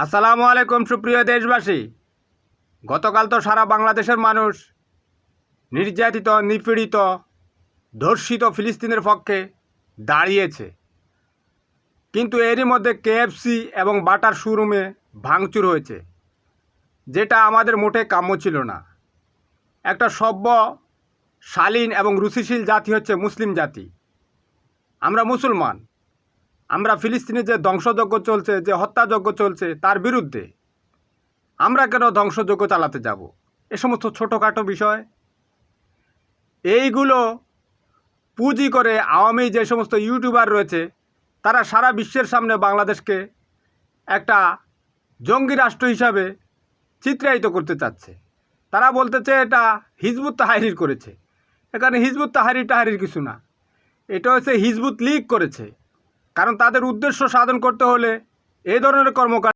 আসসালামু আলাইকুম সুপ্রিয় দেশবাসী। গতকাল তো সারা বাংলাদেশের মানুষ নির্যাতিত, নিপীড়িত, ধর্ষিত ফিলিস্তিনের পক্ষে দাঁড়িয়েছে। কিন্তু এরই মধ্যে কেএফসি এবং বাটার শোরুমে ভাঙচুর হয়েছে, যেটা আমাদের মোটে কাম্য ছিল না। একটা সভ্য, শালীন এবং রুচিশীল জাতি হচ্ছে মুসলিম জাতি। আমরা মুসলমান। আমরা ফিলিস্তিনে যে ধ্বংসযজ্ঞ চলছে, যে হত্যাযজ্ঞ চলছে, তার বিরুদ্ধে। আমরা কেন ধ্বংসযজ্ঞ চালাতে যাব? এ সমস্ত ছোটোখাটো বিষয় এইগুলো পুঁজি করে আওয়ামী যে সমস্ত ইউটিউবার রয়েছে, তারা সারা বিশ্বের সামনে বাংলাদেশকে একটা জঙ্গি রাষ্ট্র হিসাবে চিত্রায়িত করতে চাচ্ছে। তারা বলতেছে এটা হিজবুত তাহরির করেছে। এখানে হিজবুত তাহরির কিছু না, এটা হচ্ছে হিজবুত লীগ করেছে। কারণ তাদের উদ্দেশ্য সাধন করতে হলে এই ধরনের কর্মকাণ্ড